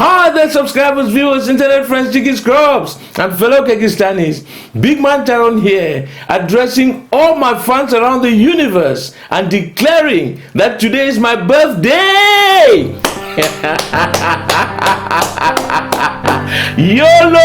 Hi there, subscribers, viewers, internet friends, Jiggy Scrubs, and fellow Kekistanis. Big Man Tyrone here, addressing all my fans around the universe and declaring that today is my birthday. YOLO!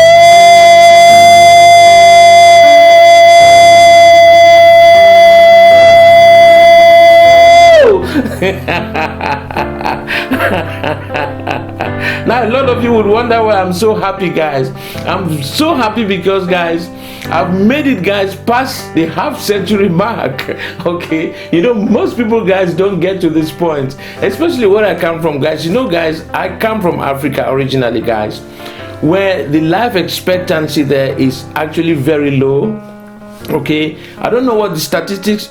Now a lot of you would wonder why I'm so happy, guys. I'm so happy because, guys, I've made it, guys, past the half-century mark. Okay, you know, most people, guys, don't get to this point, especially where I come from, guys. You know, guys, I come from Africa originally, guys, where the life expectancy there is actually very low. Okay, I don't know what the statistics,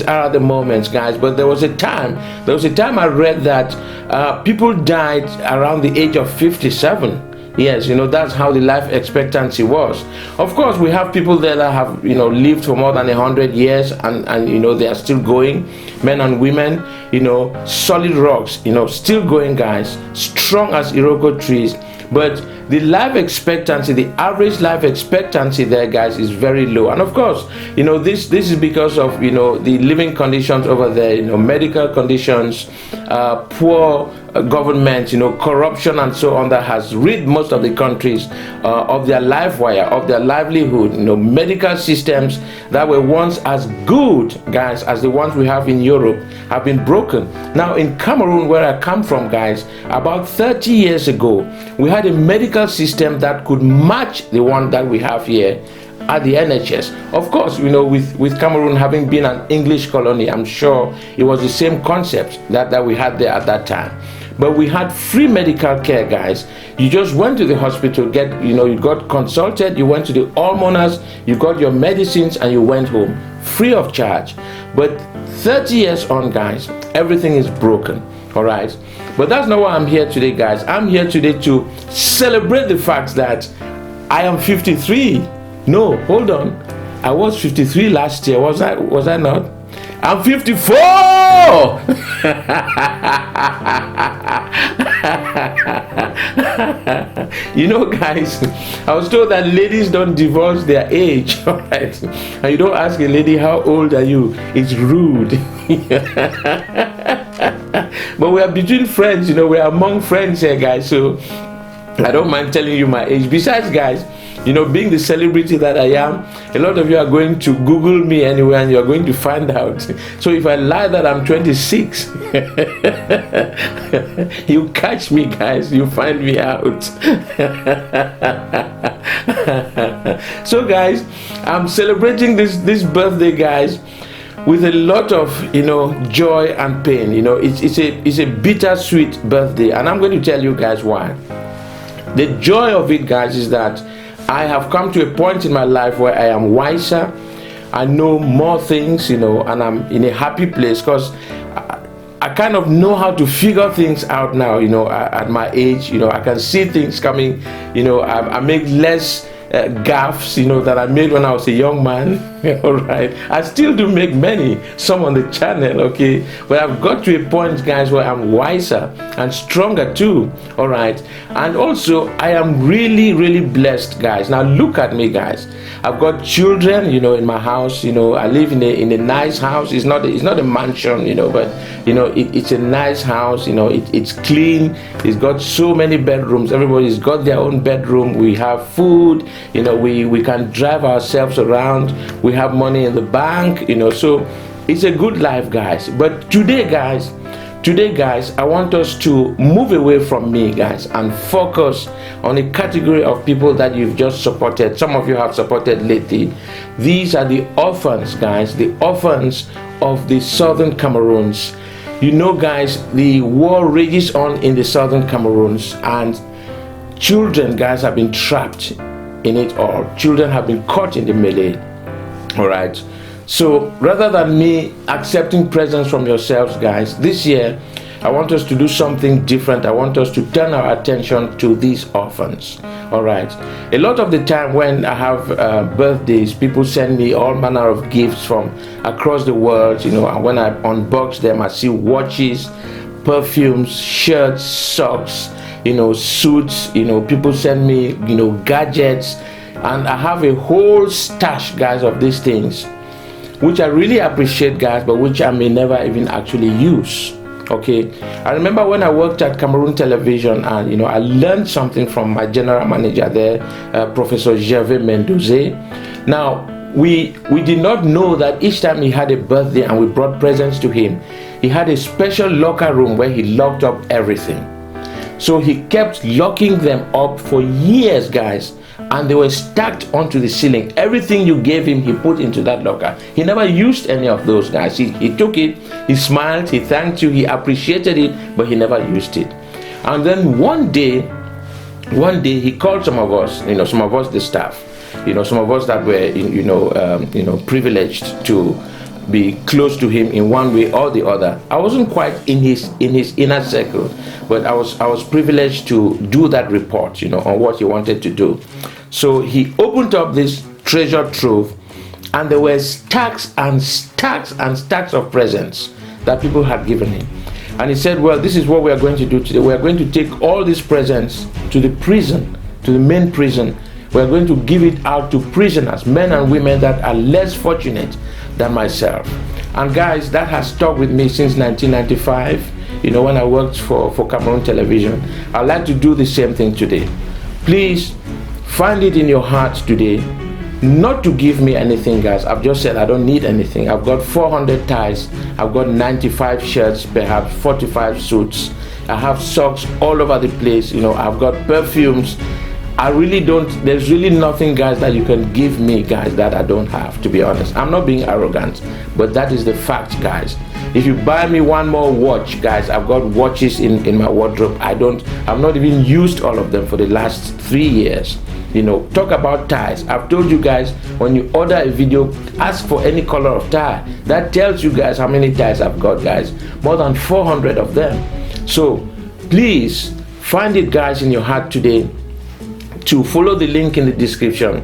are at the moment, guys, but there was a time I read that people died around the age of 57. Yes, you know, that's how the life expectancy was. Of course, we have people there that have, you know, lived for more than 100 years and you know, they are still going, men and women, you know, solid rocks, you know, still going, guys, strong as Iroko trees. But the life expectancy, the average life expectancy there, guys, is very low. And of course, you know, this is because of, you know, the living conditions over there, you know, medical conditions, poor government, you know, corruption and so on, that has rid most of the countries of their life wire, of their livelihood. You know, medical systems that were once as good, guys, as the ones we have in Europe have been broken. Now in Cameroon, where I come from, guys, about 30 years ago, we had a medical system that could match the one that we have here at the NHS. Of course, you know, with Cameroon having been an English colony, I'm sure it was the same concept that we had there at that time. But we had free medical care, guys. You just went to the hospital, you got consulted, you went to the almoners, you got your medicines, and you went home free of charge. But 30 years on, guys, everything is broken. All right, but that's not why I'm here today, guys. I'm here today to celebrate the fact that I am 53. No, hold on, I was 53 last year. Was I not? I'm 54. You know, guys, I was told that ladies don't divulge their age. All right, and you don't ask a lady how old are you. It's rude. But we are between friends, you know, we are among friends here, guys, so I don't mind telling you my age. Besides, guys, you know, being the celebrity that I am, a lot of you are going to Google me anyway, and you're going to find out. So if I lie that I'm 26, you catch me, guys, you find me out. So, guys, I'm celebrating this birthday, guys, with a lot of, you know, joy and pain. You know, it's a bittersweet birthday, and I'm going to tell you guys why. The joy of it, guys, is that I have come to a point in my life where I am wiser, I know more things, you know, and I'm in a happy place because I kind of know how to figure things out now, you know, at my age. You know, I can see things coming, you know, I make less gaffes, you know, that I made when I was a young man. All right, I still do make many, some on the channel, okay, but I've got to a point, guys, where I'm wiser and stronger too. All right, and also I am really blessed, guys. Now look at me, guys. I've got children, you know, in my house. You know, I live in a nice house. It's not a mansion, you know, but you know, it's a nice house. You know, it's clean. It's got so many bedrooms. Everybody's got their own bedroom. We have food. You know, we can drive ourselves around. We have money in the bank, you know, so it's a good life, guys. But today, guys, I want us to move away from me, guys, and focus on a category of people that you've just supported. Some of you have supported lately. These are the orphans, guys, the orphans of the southern Cameroons. You know, guys, the war rages on in the southern Cameroons, and children, guys, have been trapped in it all. Children have been caught in the melee. All right, so rather than me accepting presents from yourselves, guys, this year I want us to do something different. I want us to turn our attention to these orphans. All right, a lot of the time when I have birthdays, people send me all manner of gifts from across the world, you know, and when I unbox them, I see watches, perfumes, shirts, socks, suits, people send me, gadgets, and I have a whole stash, guys, of these things, which I really appreciate, guys, but which I may never even actually use. Okay, I remember when I worked at Cameroon Television, and I learned something from my general manager there, Professor Gervais Mendoze. Now, we did not know that each time he had a birthday and we brought presents to him, he had a special locker room where he locked up everything. So he kept locking them up for years, guys, and they were stacked onto the ceiling. Everything you gave him, he put into that locker. He never used any of those, guys. He took it, he smiled, he thanked you, he appreciated it, but he never used it. And then one day he called some of us, the staff, some of us that were, privileged to be close to him in one way or the other. I wasn't quite in his inner circle, but I was privileged to do that report, on what he wanted to do. So he opened up this treasure trove, and there were stacks and stacks and stacks of presents that people had given him. And he said, well, this is what we are going to do today. We are going to take all these presents to the prison, to the main prison. We are going to give it out to prisoners, men and women that are less fortunate than myself. And guys, that has stuck with me since 1995, when I worked for Cameroon Television. I'd like to do the same thing today. Please find it in your heart today not to give me anything, guys. I've just said I don't need anything. I've got 400 ties, I've got 95 shirts, perhaps 45 suits, I have socks all over the place, I've got perfumes. There's really nothing, guys, that you can give me, guys, that I don't have, to be honest. I'm not being arrogant, but that is the fact, guys. If you buy me one more watch, guys, I've got watches in my wardrobe. I've not even used all of them for the last 3 years. Talk about ties. I've told you guys, when you order a video, ask for any color of tie. That tells you guys how many ties I've got, guys. More than 400 of them. So please find it, guys, in your heart today to follow the link in the description,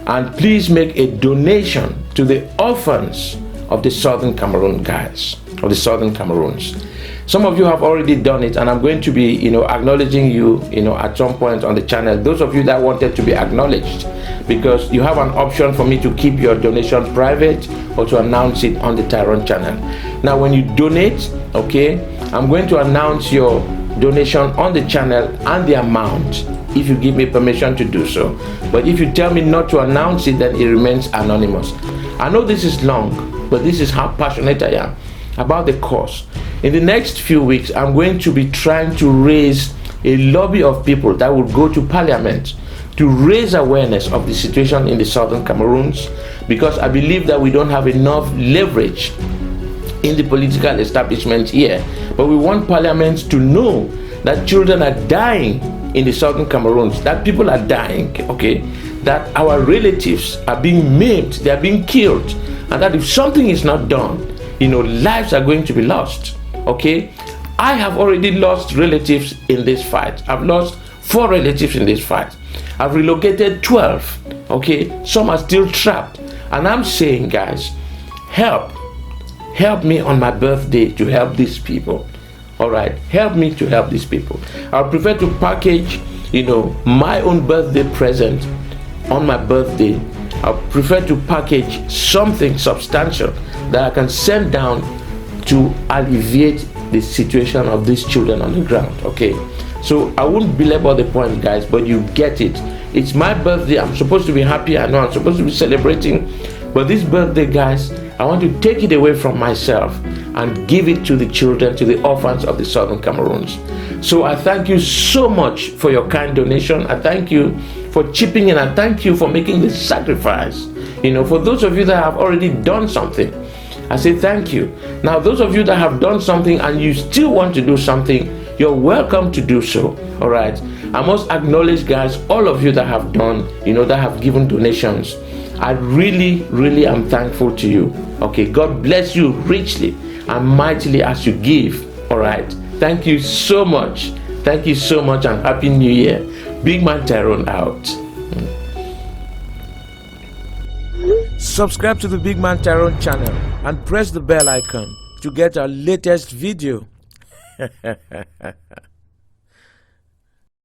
and please make a donation to the orphans of the Southern Cameroon, guys, of the Southern Cameroons. Some of you have already done it, and I'm going to be, acknowledging you, at some point on the channel. Those of you that wanted to be acknowledged, because you have an option for me to keep your donation private or to announce it on the Tyrone channel. Now, when you donate, okay, I'm going to announce your donation on the channel and the amount, if you give me permission to do so. But if you tell me not to announce it, then it remains anonymous. I know this is long, but this is how passionate I am about the cause. In the next few weeks, I'm going to be trying to raise a lobby of people that will go to parliament to raise awareness of the situation in the Southern Cameroons, because I believe that we don't have enough leverage in the political establishment here. But we want parliaments to know that children are dying in the Southern Cameroons, that people are dying, okay, that our relatives are being maimed, they are being killed, and that if something is not done, lives are going to be lost, okay. I have already lost relatives in this fight. I've lost 4 relatives in this fight. I've relocated 12, okay. Some are still trapped, and I'm saying, guys, help me on my birthday to help these people. All right, help me to help these people. I prefer to package, my own birthday present on my birthday. I prefer to package something substantial that I can send down to alleviate the situation of these children on the ground, okay? So I won't belabor the point, guys, but you get it. It's my birthday. I'm supposed to be happy. I know I'm supposed to be celebrating, but this birthday, guys, I want to take it away from myself and give it to the children, to the orphans of the Southern Cameroons. So I thank you so much for your kind donation. I thank you for chipping in. I thank you for making this sacrifice. For those of you that have already done something, I say thank you. Now, those of you that have done something and you still want to do something, you're welcome to do so. All right. I must acknowledge, guys, all of you that have done, that have given donations. I really, really am thankful to you. Okay, God bless you richly and mightily as you give. All right, thank you so much. Thank you so much, and Happy New Year. Big Man Tyrone out. Subscribe to the Big Man Tyrone channel and press the bell icon to get our latest video.